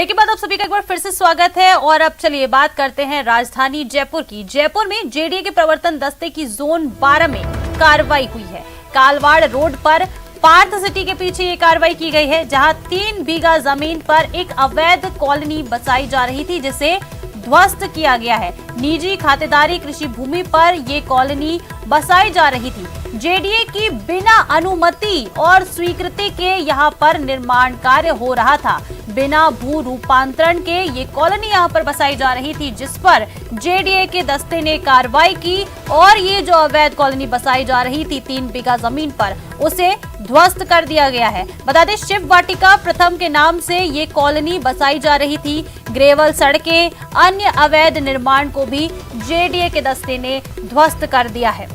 Break के बाद आप सभी का एक बार फिर से स्वागत है। और अब चलिए बात करते हैं राजधानी जयपुर की। जयपुर में जेडीए के प्रवर्तन दस्ते की जोन 12 में कार्रवाई हुई है। कालवाड़ रोड पर पार्थ सिटी के पीछे ये कार्रवाई की गई है, जहां 3 बीघा जमीन पर एक अवैध कॉलोनी बसाई जा रही थी, जिसे ध्वस्त किया गया है। निजी खातेदारी कृषि भूमि पर ये कॉलोनी बसाई जा रही थी। जेडीए की बिना अनुमति और स्वीकृति के यहां पर निर्माण कार्य हो रहा था। बिना भू रूपांतरण के ये कॉलोनी यहां पर बसाई जा रही थी, जिस पर जेडीए के दस्ते ने कार्रवाई की और ये जो अवैध कॉलोनी बसाई जा रही थी 3 बीघा जमीन पर, उसे ध्वस्त कर दिया गया है। बता दें, शिव वाटिका प्रथम के नाम से ये कॉलोनी बसाई जा रही थी। ग्रेवल सड़कें, अन्य अवैध निर्माण को भी जेडीए के दस्ते ने ध्वस्त कर दिया है।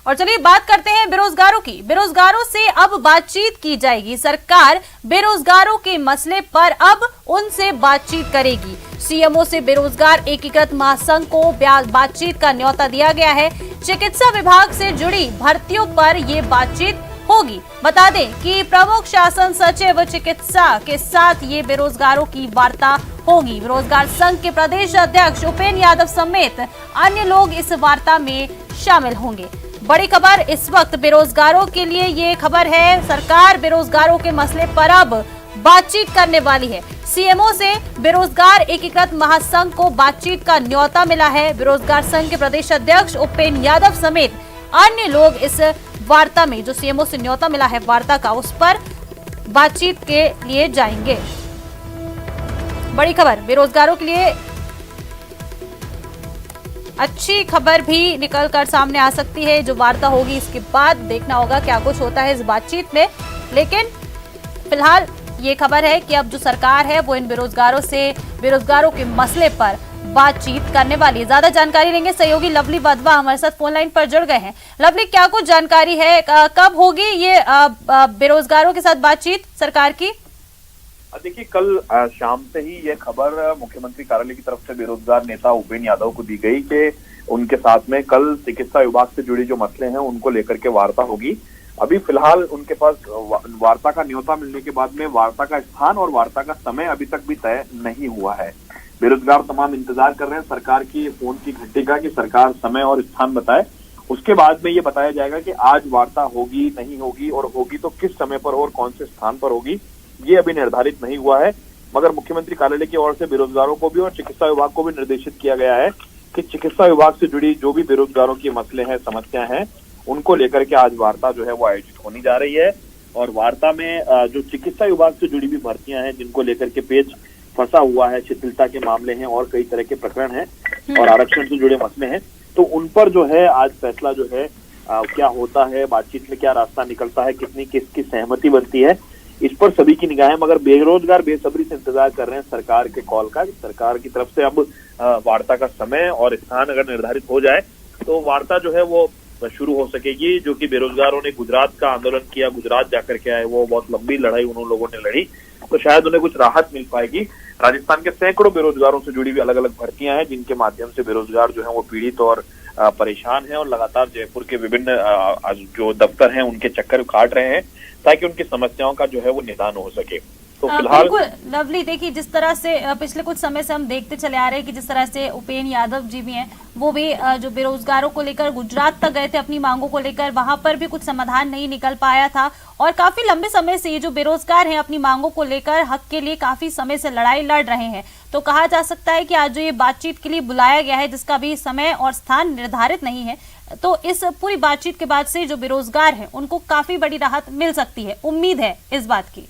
और चलिए बात करते हैं बेरोजगारों की। बेरोजगारों से अब बातचीत की जाएगी। सरकार बेरोजगारों के मसले पर अब उनसे बातचीत करेगी। सीएमओ से बेरोजगार एकीकृत महासंघ को बातचीत का न्योता दिया गया है। चिकित्सा विभाग से जुड़ी भर्तियों पर ये बातचीत होगी। बता दें कि प्रमुख शासन सचिव चिकित्सा के साथ ये बेरोजगारों की वार्ता होगी। बेरोजगार संघ के प्रदेश अध्यक्ष उपेंद्र यादव समेत अन्य लोग इस वार्ता में शामिल होंगे। बड़ी खबर इस वक्त बेरोजगारों के लिए ये खबर है, सरकार बेरोजगारों के मसले पर अब बातचीत करने वाली है। सीएमओ से बेरोजगार एकीकृत महासंघ को बातचीत का न्योता मिला है। बेरोजगार संघ के प्रदेश अध्यक्ष उपेंद्र यादव समेत अन्य लोग इस वार्ता में, जो सीएमओ से न्योता मिला है वार्ता का, उस पर बातचीत के लिए जाएंगे। बड़ी खबर बेरोजगारों के लिए अच्छी खबर भी निकल कर सामने आ सकती है। जो वार्ता होगी इसके बाद देखना होगा क्या कुछ होता है इस बातचीत में। लेकिन फिलहाल ये खबर है कि अब जो सरकार है वो इन बेरोजगारों के मसले पर बातचीत करने वाली है। ज्यादा जानकारी लेंगे सहयोगी लवली वाधवा हमारे साथ फोन लाइन पर जुड़ गए हैं। लवली, क्या कुछ जानकारी है, कब होगी ये बेरोजगारों के साथ बातचीत सरकार की? देखिए, कल शाम से ही ये खबर मुख्यमंत्री कार्यालय की तरफ से बेरोजगार नेता उपेंद्र यादव को दी गई कि उनके साथ में कल चिकित्सा विभाग से जुड़ी जो मसले हैं उनको लेकर के वार्ता होगी। अभी फिलहाल उनके पास वार्ता का न्योता मिलने के बाद में वार्ता का स्थान और वार्ता का समय अभी तक भी तय नहीं हुआ है। बेरोजगार तमाम इंतजार कर रहे हैं सरकार की फोन की घंटी का कि सरकार समय और स्थान बताए। उसके बाद में ये बताया जाएगा कि आज वार्ता होगी, नहीं होगी, और होगी तो किस समय पर और कौन से स्थान पर होगी, ये अभी निर्धारित नहीं हुआ है। मगर मुख्यमंत्री कार्यालय की ओर से बेरोजगारों को भी और चिकित्सा विभाग को भी निर्देशित किया गया है कि चिकित्सा विभाग से जुड़ी जो भी बेरोजगारों की मसले हैं, समस्या हैं, उनको लेकर के आज वार्ता जो है वो आयोजित होनी जा रही है। और वार्ता में जो चिकित्सा विभाग से जुड़ी भी भर्तियां हैं, जिनको लेकर के पेच फंसा हुआ है, शिथिलता के मामले हैं और कई तरह के प्रकरण हैं और आरक्षण से जुड़े मसले हैं, तो उन पर जो है आज फैसला जो है क्या होता है, बातचीत में क्या रास्ता निकलता है, कितनी किसकी सहमति बनती है, इस पर सभी की निगाहें। मगर बेरोजगार बेसब्री से इंतजार कर रहे हैं सरकार के कॉल का। सरकार की तरफ से अब वार्ता का समय और स्थान अगर निर्धारित हो जाए तो वार्ता जो है वो शुरू हो सकेगी। जो कि बेरोजगारों ने गुजरात का आंदोलन किया, गुजरात जाकर के आए, वो बहुत लंबी लड़ाई उन लोगों ने लड़ी, तो शायद उन्हें कुछ राहत मिल पाएगी। राजस्थान के सैकड़ों बेरोजगारों से जुड़ी हुई अलग अलग भर्तियां हैं, जिनके माध्यम से बेरोजगार जो है वो पीड़ित और परेशान है और लगातार जयपुर के विभिन्न जो दफ्तर हैं उनके चक्कर काट रहे हैं ताकि उनकी समस्याओं का जो है वो निदान हो सके। तो फिलहाल लवली, देखिए जिस तरह से पिछले कुछ समय से हम देखते चले आ रहे हैं कि जिस तरह से उपेंद्र यादव जी भी हैं, वो भी जो बेरोजगारों को लेकर गुजरात तक गए थे अपनी मांगों को लेकर, वहां पर भी कुछ समाधान नहीं निकल पाया था। और काफी लंबे समय से ये जो बेरोजगार हैं अपनी मांगों को लेकर हक के लिए काफी समय से लड़ाई लड़ रहे हैं। तो कहा जा सकता है कि आज जो ये बातचीत के लिए बुलाया गया है, जिसका भी समय और स्थान निर्धारित नहीं है, तो इस पूरी बातचीत के बाद से जो बेरोजगार हैं उनको काफी बड़ी राहत मिल सकती है। उम्मीद है इस बात की।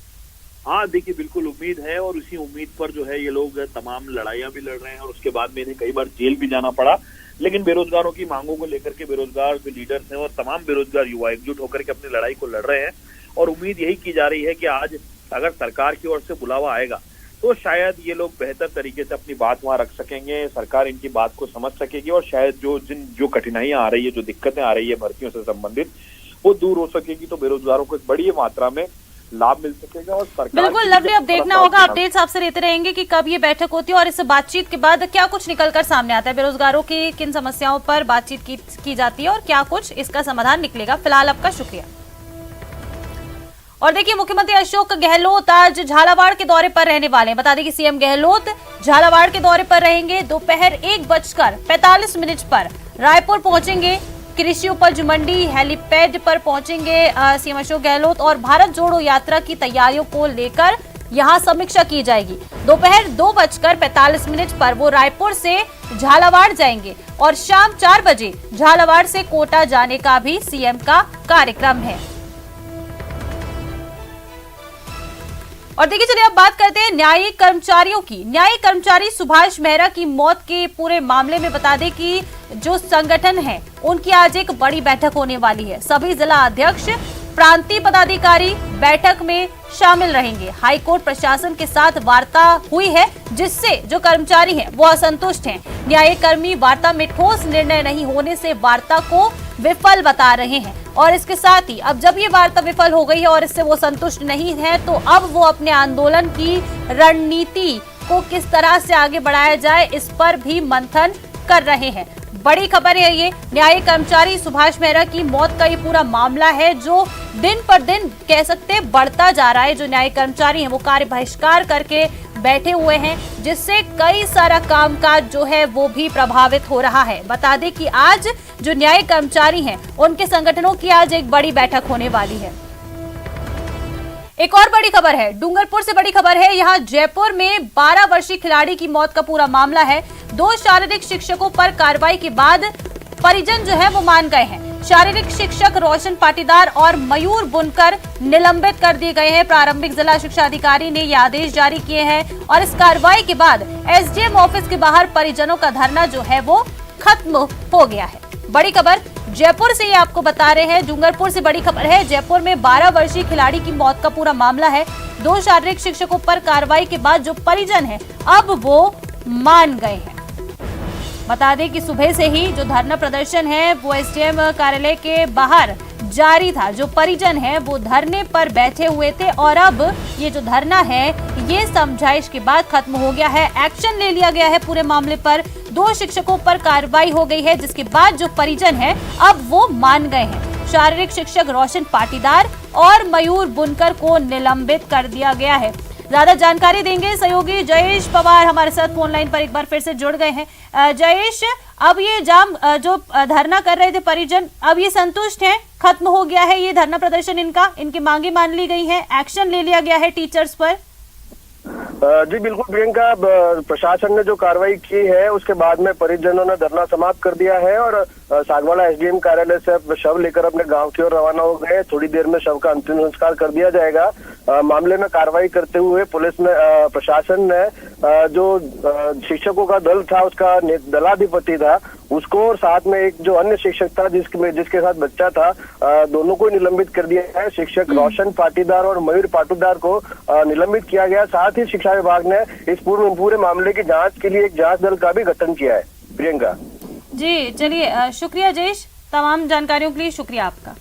हाँ, देखिए बिल्कुल उम्मीद है और उसी उम्मीद पर जो है ये लोग तमाम लड़ाइयां भी लड़ रहे हैं और उसके बाद में इन्हें कई बार जेल भी जाना पड़ा। लेकिन बेरोजगारों की मांगों को लेकर के बेरोजगार जो लीडर्स हैं और तमाम बेरोजगार युवा एकजुट होकर के अपनी लड़ाई को लड़ रहे हैं। और उम्मीद यही की जा रही है कि आज अगर सरकार की ओर से बुलावा आएगा तो शायद ये लोग बेहतर तरीके से अपनी बात वहां रख सकेंगे, सरकार इनकी बात को समझ सकेगी और शायद जो कठिनाइयां आ रही है, जो दिक्कतें आ रही है भर्तियों से संबंधित, वो दूर हो सकेगी। तो बेरोजगारों को एक बड़ी मात्रा में लाभ मिल सकेगा और सरकार बिल्कुल लवली, अब देखना होगा, अपडेट्स आपसे लेते रहेंगे कि कब ये बैठक होती है और इस बातचीत के बाद क्या कुछ निकलकर सामने आता है, बेरोजगारों की किन समस्याओं पर बातचीत की जाती है और क्या कुछ इसका समाधान निकलेगा। फिलहाल आपका शुक्रिया। और देखिए, मुख्यमंत्री अशोक गहलोत आज झालावाड़ के दौरे पर रहने वाले हैं। बता दें कि सीएम गहलोत झालावाड़ के दौरे पर रहेंगे। दोपहर 1:45 पर रायपुर पहुंचेंगे। कृषि उपज मंडी हेलीपैड पर पहुंचेंगे सीएम अशोक गहलोत और भारत जोड़ो यात्रा की तैयारियों को लेकर यहां समीक्षा की जाएगी। दोपहर 2:45 पर वो रायपुर से झालावाड़ जाएंगे और शाम 4 बजे झालावाड़ से कोटा जाने का भी सीएम का कार्यक्रम है। और देखिए, चलिए अब बात करते हैं न्यायिक कर्मचारियों की। न्यायिक कर्मचारी सुभाष मेहरा की मौत के पूरे मामले में बता दें कि जो संगठन है उनकी आज एक बड़ी बैठक होने वाली है। सभी जिला अध्यक्ष, प्रांतीय पदाधिकारी बैठक में शामिल रहेंगे। हाईकोर्ट प्रशासन के साथ वार्ता हुई है, जिससे जो कर्मचारी हैं वो असंतुष्ट हैं। न्यायिक कर्मी वार्ता में ठोस निर्णय नहीं होने से वार्ता को विफल बता रहे हैं और इसके साथ ही अब जब ये वार्ता विफल हो गई है और इससे वो संतुष्ट नहीं है, तो अब वो अपने आंदोलन की रणनीति को किस तरह से आगे बढ़ाया जाए, इस पर भी मंथन कर रहे हैं। बड़ी खबर है ये, न्यायिक कर्मचारी सुभाष मेहरा की मौत का ये पूरा मामला है जो दिन पर दिन कह सकते बढ़ता जा रहा है। जो न्यायिक कर्मचारी हैं वो कार्य बहिष्कार करके बैठे हुए हैं, जिससे कई सारा कामकाज जो है वो भी प्रभावित हो रहा है। बता दें कि आज जो न्यायिक कर्मचारी हैं उनके संगठनों की आज एक बड़ी बैठक होने वाली है। एक और बड़ी खबर है, डूंगरपुर से बड़ी खबर है। यहाँ जयपुर में 12 वर्षीय खिलाड़ी की मौत का पूरा मामला है। 2 शारीरिक शिक्षकों पर कार्रवाई के बाद परिजन जो है वो मान गए हैं। शारीरिक शिक्षक रोशन पाटीदार और मयूर बुनकर निलंबित कर दिए गए हैं। प्रारंभिक जिला शिक्षा अधिकारी ने ये आदेश जारी किए हैं और इस कार्रवाई के बाद एसडीएम ऑफिस के बाहर परिजनों का धरना जो है वो खत्म हो गया है। बड़ी खबर जयपुर से ये आपको बता रहे हैं। डूंगरपुर से बड़ी खबर है, जयपुर में 12 वर्षीय खिलाड़ी की मौत का पूरा मामला है। 2 शारीरिक शिक्षकों पर कार्रवाई के बाद जो परिजन है अब वो मान गए हैं। बता दें कि सुबह से ही जो धरना प्रदर्शन है वो एसडीएम कार्यालय के बाहर जारी था। जो परिजन है वो धरने पर बैठे हुए थे और अब ये जो धरना है ये समझाइश के बाद खत्म हो गया है। एक्शन ले लिया गया है पूरे मामले पर। 2 शिक्षकों पर कार्रवाई हो गई है, जिसके बाद जो परिजन है अब वो मान गए हैं। शारीरिक शिक्षक रोशन पाटीदार और मयूर बुनकर को निलंबित कर दिया गया है। ज्यादा जानकारी देंगे सहयोगी जयेश पवार हमारे साथ फोन लाइन पर एक बार फिर से जुड़ गए हैं। जयेश, अब ये जाम जो धरना कर रहे थे परिजन, अब ये संतुष्ट हैं, खत्म हो गया है ये धरना प्रदर्शन इनकी मांगे मान ली गई हैं, एक्शन ले लिया गया है टीचर्स पर? जी बिल्कुल प्रियंका, प्रशासन ने जो कार्रवाई की है उसके बाद में परिजनों ने धरना समाप्त कर दिया है और सागवाड़ा एसडीएम कार्यालय से शव लेकर अपने गांव की ओर रवाना हो गए। थोड़ी देर में शव का अंतिम संस्कार कर दिया जाएगा। मामले में कार्रवाई करते हुए पुलिस ने, प्रशासन ने जो शिक्षकों का दल था उसका दलाधिपति था उसको और साथ में एक जो अन्य शिक्षक था जिसके साथ बच्चा था, दोनों को निलंबित कर दिया है। शिक्षक रोशन पाटीदार और मयूर पाटीदार को निलंबित किया गया। साथ ही शिक्षा विभाग ने इस पूरे मामले की जांच के लिए एक जांच दल का भी गठन किया है। प्रियंका जी, चलिए शुक्रिया जयेश, तमाम जानकारियों के लिए शुक्रिया आपका।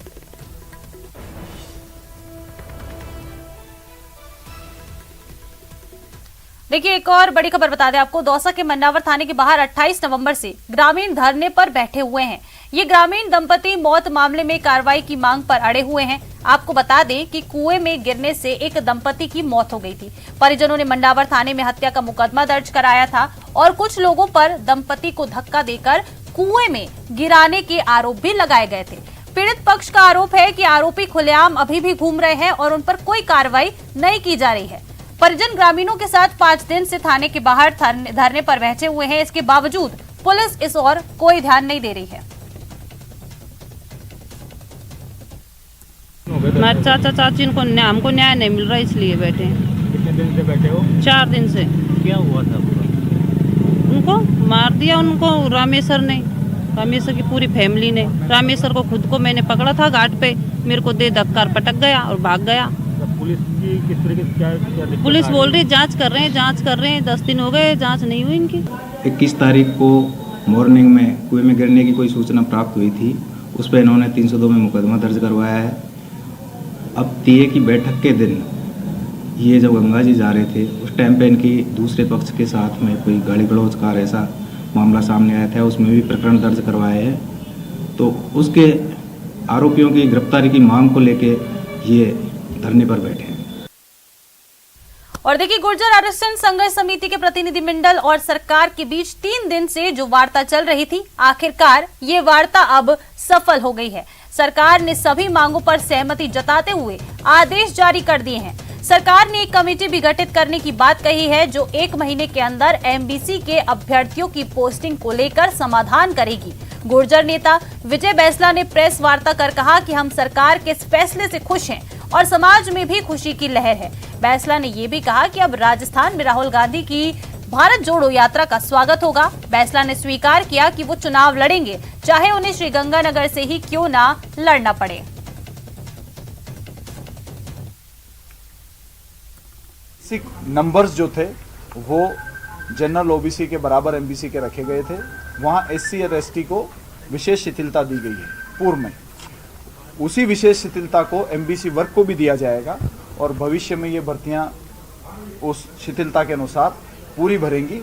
देखिए, एक और बड़ी खबर बता दें आपको, दौसा के मन्नावर थाने के बाहर 28 नवंबर से ग्रामीण धरने पर बैठे हुए हैं। ये ग्रामीण दंपति मौत मामले में कार्रवाई की मांग पर अड़े हुए हैं। आपको बता दें कि कुएं में गिरने से एक दंपति की मौत हो गई थी। परिजनों ने मंडावर थाने में हत्या का मुकदमा दर्ज कराया था और कुछ लोगों पर दंपति को धक्का देकर कुएं में गिराने के आरोप भी लगाए गए थे। पीड़ित पक्ष का आरोप है कि आरोपी खुलेआम अभी भी घूम रहे हैं और उन पर कोई कार्रवाई नहीं की जा रही है। परिजन ग्रामीणों के साथ 5 दिन से थाने के बाहर धरने पर बैठे हुए हैं। इसके बावजूद पुलिस इस ओर कोई ध्यान नहीं दे रही है। हमारे चाचा चाची हमको न्याय नहीं मिल रहा, इसलिए बैठे हैं। कितने दिन से बैठे हो? 4 दिन से। क्या हुआ था? उनको मार दिया, उनको रामेश्वर ने, रामेश्वर की पूरी फैमिली ने। रामेश्वर को खुद को मैंने पकड़ा था घाट पे, मेरे को दे धक्का पटक गया और भाग गया। पुलिस की किस तरीके से क्या पुलिस बोल रही जांच कर रहे हैं। 10 दिन हो गए, जांच नहीं हुई इनकी। 21 तारीख को मॉर्निंग में कुएं में गिरने की कोई सूचना प्राप्त हुई थी, उस पर इन्होंने 302 में मुकदमा दर्ज करवाया है। अब तीये की बैठक के दिन ये जब गंगा जी जा रहे थे उस टाइम पे इनकी दूसरे पक्ष के साथ में कोई गाली गलौज का ऐसा मामला सामने आया था, उसमें भी प्रकरण दर्ज करवाए हैं। तो उसके आरोपियों की गिरफ्तारी की मांग को लेके ये धरने पर बैठे हैं। और देखिए, गुर्जर आरक्षण संघर्ष समिति के प्रतिनिधिमंडल और सरकार के बीच 3 दिन से जो वार्ता चल रही थी, आखिरकार ये वार्ता अब सफल हो गई है। सरकार ने सभी मांगों पर सहमति जताते हुए आदेश जारी कर दिए हैं। सरकार ने एक कमेटी भी गठित करने की बात कही है, जो 1 महीने के अंदर एमबीसी के अभ्यर्थियों की पोस्टिंग को लेकर समाधान करेगी। गुर्जर नेता विजय बैंसला ने प्रेस वार्ता कर कहा कि हम सरकार के इस फैसले से खुश हैं और समाज में भी खुशी की लहर है। बैंसला ने यह भी कहा कि अब राजस्थान में राहुल गांधी की भारत जोड़ो यात्रा का स्वागत होगा। बैंसला ने स्वीकार किया कि वो चुनाव लड़ेंगे, चाहे उन्हें श्रीगंगानगर से ही क्यों ना लड़ना पड़े। नंबर्स जो थे वो जनरल ओबीसी के बराबर एमबीसी के रखे गए थे। वहाँ एससी और एसटी को विशेष शिथिलता दी गई है पूर्व में। उसी विशेष शिथिलता को एमबीसी वर्ग को भी दिया जाएगा और भविष्य में ये भर्तियां उस शिथिलता के अनुसार पूरी भरेंगी।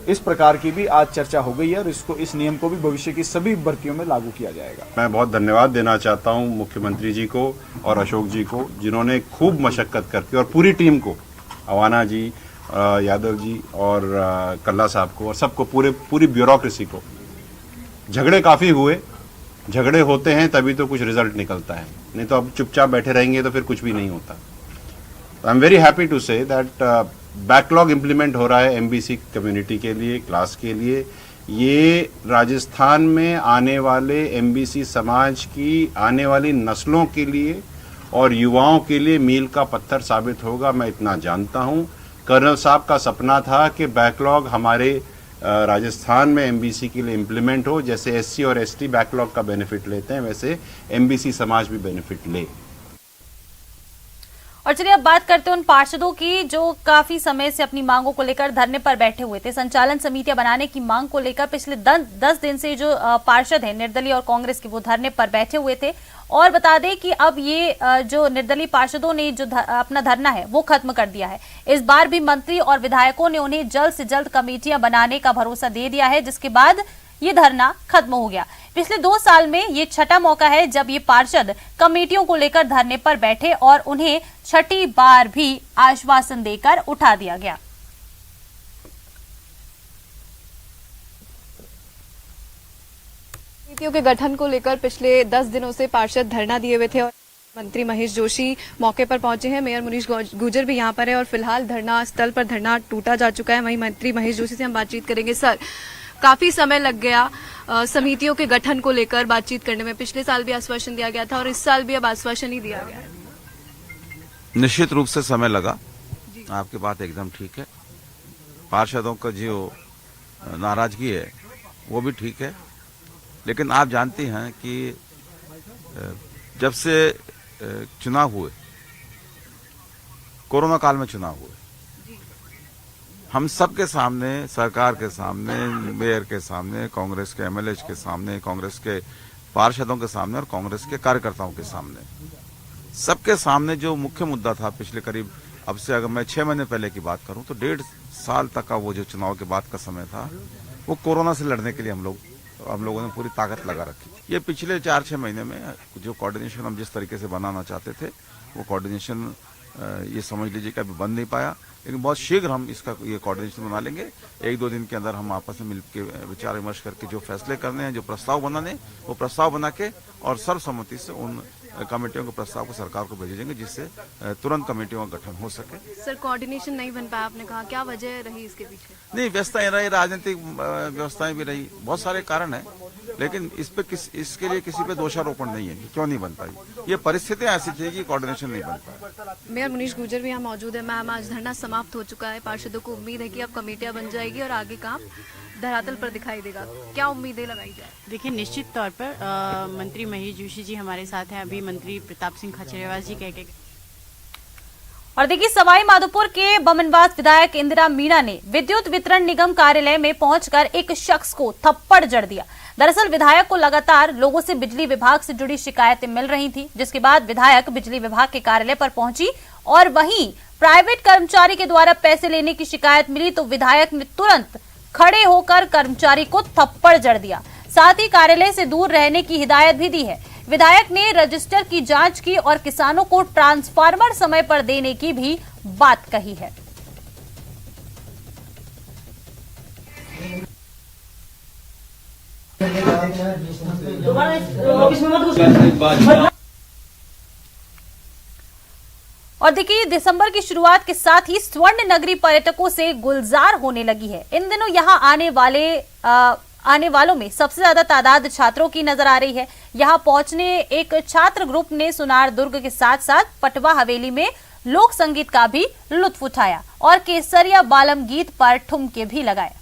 इस प्रकार की भी आज चर्चा हो गई है और इस नियम को भी भविष्य की सभी भर्तियों में लागू किया जाएगा। मैं बहुत धन्यवाद देना चाहता हूं मुख्यमंत्री जी को और अशोक जी को, जिन्होंने खूब मशक्कत करके और पूरी टीम को, अवाना जी, यादव जी और कल्ला साहब को और सबको, पूरी ब्यूरोक्रेसी को। झगड़े काफ़ी हुए, झगड़े होते हैं तभी तो कुछ रिजल्ट निकलता है, नहीं तो अब चुपचाप बैठे रहेंगे तो फिर कुछ भी नहीं होता। I am very happy to say that backlog implement हो रहा है एमबीसी कम्युनिटी के लिए, क्लास के लिए। ये राजस्थान में आने वाले एमबीसी समाज की आने वाली नस्लों के लिए और युवाओं के लिए मील का पत्थर साबित होगा, मैं इतना जानता हूं। कर्नल साहब का सपना था कि बैकलॉग हमारे राजस्थान में एमबीसी के लिए इम्प्लीमेंट हो। जैसे एससी और एसटी बैकलॉग का बेनिफिट लेते हैं, वैसे एमबीसी समाज भी बेनिफिट ले। और चलिए अब बात करते हैं उन पार्षदों की जो काफी समय से अपनी मांगों को लेकर धरने पर बैठे हुए थे। संचालन समितियां बनाने की मांग को लेकर पिछले 10 दिन से जो पार्षद हैं निर्दलीय और कांग्रेस के, वो धरने पर बैठे हुए थे। और बता दें कि अब ये जो निर्दलीय पार्षदों ने जो अपना धरना है वो खत्म कर दिया है। इस बार भी मंत्री और विधायकों ने उन्हें जल्द से जल्द कमेटियां बनाने का भरोसा दे दिया है, जिसके बाद ये धरना खत्म हो गया। पिछले 2 साल में ये छठा मौका है जब ये पार्षद कमेटियों को लेकर धरने पर बैठे और उन्हें छठी बार भी आश्वासन देकर उठा दिया गया। समितियों के गठन को लेकर पिछले 10 दिनों से पार्षद धरना दिए हुए थे और मंत्री महेश जोशी मौके पर पहुंचे हैं। मेयर मुनीश गुर्जर भी यहां पर है और फिलहाल धरना स्थल पर धरना टूटा जा चुका है। वहीं मंत्री महेश जोशी से हम बातचीत करेंगे। सर, काफी समय लग गया समितियों के गठन को लेकर बातचीत करने में। पिछले साल भी आश्वासन दिया गया था और इस साल भी अब आश्वासन ही दिया गया है। निश्चित रूप से समय लगा, आपकी बात एकदम ठीक है। पार्षदों का जो नाराजगी है वो भी ठीक है, लेकिन आप जानती हैं कि जब से चुनाव हुए, कोरोना काल में चुनाव हुए, हम सबके सामने, सरकार के सामने, मेयर के सामने, कांग्रेस के एमएलए के सामने, कांग्रेस के पार्षदों के सामने और कांग्रेस के कार्यकर्ताओं के सामने, सबके सामने जो मुख्य मुद्दा था पिछले करीब, अब से अगर मैं 6 महीने पहले की बात करूं तो 1.5 साल तक का वो जो चुनाव के बाद का समय था, वो कोरोना से लड़ने के लिए हम लोगों ने पूरी ताकत लगा रखी थी। ये पिछले 4-6 महीने में जो कोऑर्डिनेशन हम जिस तरीके से बनाना चाहते थे, वो कोऑर्डिनेशन ये समझ लीजिए कि अभी बन नहीं पाया, लेकिन बहुत शीघ्र हम इसका ये कोऑर्डिनेशन बना लेंगे। 1-2 दिन के अंदर हम आपस में मिलकर विचार विमर्श करके जो फैसले करने हैं, जो प्रस्ताव बनाने, वो प्रस्ताव बना के और सर्वसम्मति से उन कमेटियों के प्रस्ताव को सरकार को भेजे जाएंगे, जिससे तुरंत कमेटियों का गठन हो सके। सर, कोऑर्डिनेशन नहीं बन पाया, आपने कहा, क्या वजह रही इसके पीछे? नहीं, व्यवस्थाएं रही, राजनीतिक व्यवस्थाएं भी रही, बहुत सारे कारण है, लेकिन इसके लिए किसी पे दोषारोपण नहीं है क्यों नहीं बन पाई। ये परिस्थितियां ऐसी थी कि कोऑर्डिनेशन नहीं बन पाया। मेयर मुनीश गुर्जर भी यहाँ मौजूद है। मैम, आज धरना समाप्त हो चुका है। पार्षदों को उम्मीद है कि अब कमेटियां बन जाएगी और आगे काम धरातल पर दिखाई देगा। क्या उम्मीदें लगाई जाए? देखिए, निश्चित तौर पर मंत्री महेश जोशी जी हमारे साथ हैं, अभी मंत्री प्रताप सिंह खाचरियावास जी कह के। और देखिए, सवाई माधोपुर के बमनवास विधायक इंदिरा मीणा ने विद्युत वितरण निगम कार्यालय में पहुंचकर एक शख्स को थप्पड़ जड़ दिया। दरअसल विधायक को लगातार लोगों से बिजली विभाग से जुड़ी शिकायतें मिल रही थी, जिसके बाद विधायक बिजली विभाग के कार्यालय पर पहुंची और वहीं प्राइवेट कर्मचारी के द्वारा पैसे लेने की शिकायत मिली तो विधायक ने तुरंत खड़े होकर कर्मचारी को थप्पड़ जड़ दिया। साथ ही कार्यालय से दूर रहने की हिदायत भी दी है। विधायक ने रजिस्टर की जांच की और किसानों को ट्रांसफार्मर समय पर देने की भी बात कही है। और देखिए, दिसंबर की शुरुआत के साथ ही स्वर्ण नगरी पर्यटकों से गुलजार होने लगी है। इन दिनों यहां आने वालों में सबसे ज्यादा तादाद छात्रों की नजर आ रही है। यहां पहुंचने एक छात्र ग्रुप ने सुनार दुर्ग के साथ साथ पटवा हवेली में लोक संगीत का भी लुत्फ उठाया और केसरिया बालम गीत पर ठुमके भी लगाए।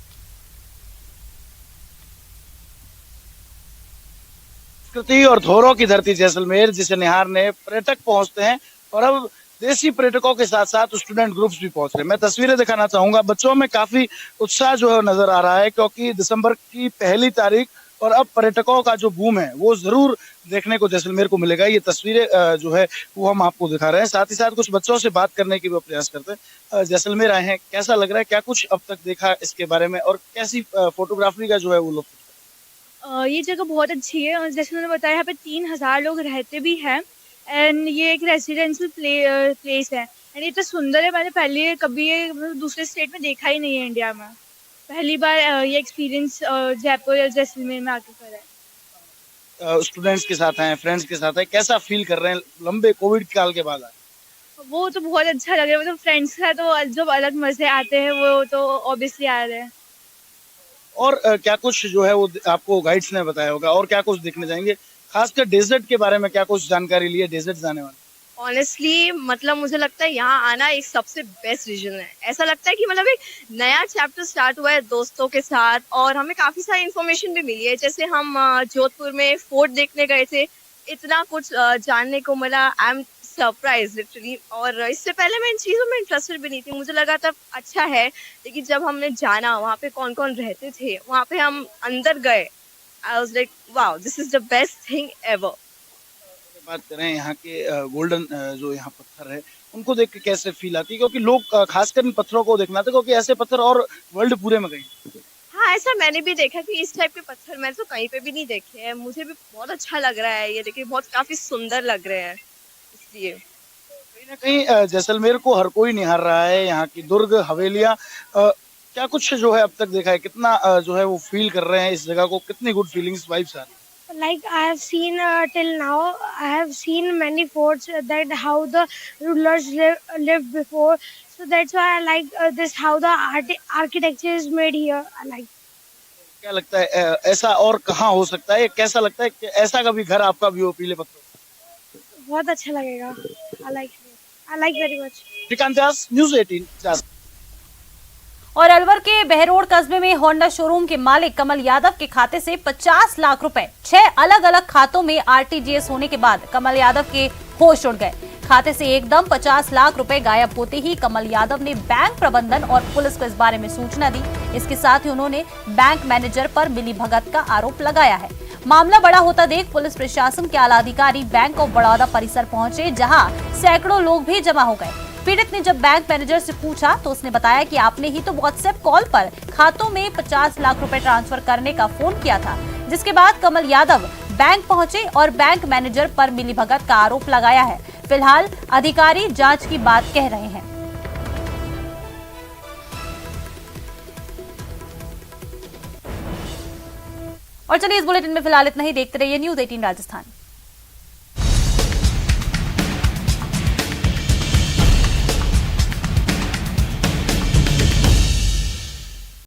संस्कृति और धरोहरों की धरती जैसलमेर, जिसे निहारने पर्यटक पहुंचते हैं और अब देसी पर्यटकों के साथ साथ स्टूडेंट ग्रुप्स भी पहुंच रहे हैं। मैं तस्वीरें दिखाना चाहूंगा, बच्चों में काफी उत्साह जो है नजर आ रहा है, क्योंकि दिसंबर की पहली तारीख और अब पर्यटकों का जो बूम है वो जरूर देखने को जैसलमेर को मिलेगा। ये तस्वीरें जो है वो हम आपको दिखा रहे हैं। साथ ही साथ कुछ बच्चों से बात करने की भी प्रयास करते हैं। जैसलमेर आए हैं, कैसा लग रहा है, क्या कुछ अब तक देखा इसके बारे में और कैसी फोटोग्राफी का जो है वो लुत्फ? ये जगह बहुत अच्छी है और जैसे उन्होंने बताया यहाँ पे 3000 लोग रहते भी हैं एंड ये एक रेजिडेंशियल प्लेस है एंड इतना सुंदर है। मैंने पहले कभी ये दूसरे स्टेट में देखा ही नहीं है इंडिया में। पहली बार ये एक्सपीरियंस जयपुर या जैसलमेर में आके करा है। स्टूडेंट्स के साथ हैं, फ्रेंड्स के साथ हैं, कैसा फील कर रहे हैं लंबे कोविड काल के बाद? वो तो बहुत अच्छा लग रहा है। मतलब फ्रेंड्स के साथ तो जो अलग मजे आते हैं वो तो ऑब्वियसली आ रहे हैं। और क्या कुछ जो है वो आपको गाइड्स ने बताया होगा और क्या कुछ देखने जाएंगे? खासकर डेजर्ट के बारे में क्या कुछ जानकारी ली है डेजर्ट जाने वाले? ऑनेस्टली मतलब मुझे लगता है यहाँ आना एक सबसे बेस्ट रीजन है। ऐसा लगता है कि मतलब एक नया चैप्टर स्टार्ट हुआ है दोस्तों के साथ और हमें काफी सारी इन्फॉर्मेशन भी मिली है। जैसे हम जोधपुर में फोर्ट देखने गए थे, इतना कुछ जानने को मिला। I am surprise literally. और इससे पहले मैं इन चीजों में इंटरेस्टेड भी नहीं थी, मुझे लगा था अच्छा है, लेकिन जब हमने जाना वहाँ पे कौन कौन रहते थे, वहाँ पे हम अंदर गए, I was like wow, this is the best thing ever. बात करें यहाँ के गोल्डन जो यहाँ पत्थर है उनको देख के कैसे फील आती है, क्योंकि लोग खासकर इन पत्थरों को देखना था, क्योंकि ऐसे पत्थर और वर्ल्ड पूरे में कहीं। हाँ, ऐसा मैंने भी देखा कि इस टाइप के पत्थर मैंने तो कहीं पे भी नहीं देखे हैं। मुझे भी बहुत अच्छा लग रहा है ये देखिए, बहुत काफी सुंदर लग रहे हैं। इसलिए कहीं ना कहीं जैसलमेर को हर कोई निहार रहा है। यहाँ की दुर्ग हवेलियाँ क्या कुछ जो है अब तक देखा है, कितना जो है वो फील कर रहे हैं इस जगह को, कितनी गुड फीलिंग्स वाइब्स आ रही है? Like I have seen till now, I have seen many forts that how the rulers lived before. So that's why I like this how the architecture is made here. I like. क्या लगता है ऐसा और कहाँ हो सकता है? कैसा लगता है कि ऐसा कभी घर आपका भी हो पीले पत्थर? बहुत अच्छा लगेगा। I like very much. Shrikant Vyas, news 18। और अलवर के बहरोड कस्बे में होंडा शोरूम के मालिक कमल यादव के खाते से 50 लाख रुपए 6 अलग अलग खातों में आरटीजीएस होने के बाद कमल यादव के होश उड़ गए। खाते से एकदम 50 लाख रुपए गायब होते ही कमल यादव ने बैंक प्रबंधन और पुलिस को इस बारे में सूचना दी। इसके साथ ही उन्होंने बैंक मैनेजर पर मिलीभगत का आरोप लगाया है। मामला बड़ा होता देख पुलिस प्रशासन के आला अधिकारी बैंक ऑफ बड़ौदा परिसर पहुंचे, जहां सैकड़ों लोग भी जमा हो गए। पीड़ित ने जब बैंक मैनेजर से पूछा तो उसने बताया कि आपने ही तो व्हाट्सएप कॉल पर खातों में 50 लाख रुपए ट्रांसफर करने का फोन किया था। जिसके बाद कमल यादव बैंक पहुंचे और बैंक मैनेजर पर मिलीभगत का आरोप लगाया है। फिलहाल अधिकारी जांच की बात कह रहे हैं। और चलिए इस बुलेटिन में फिलहाल इतना ही। देखते रहिए न्यूज़ 18 राजस्थान।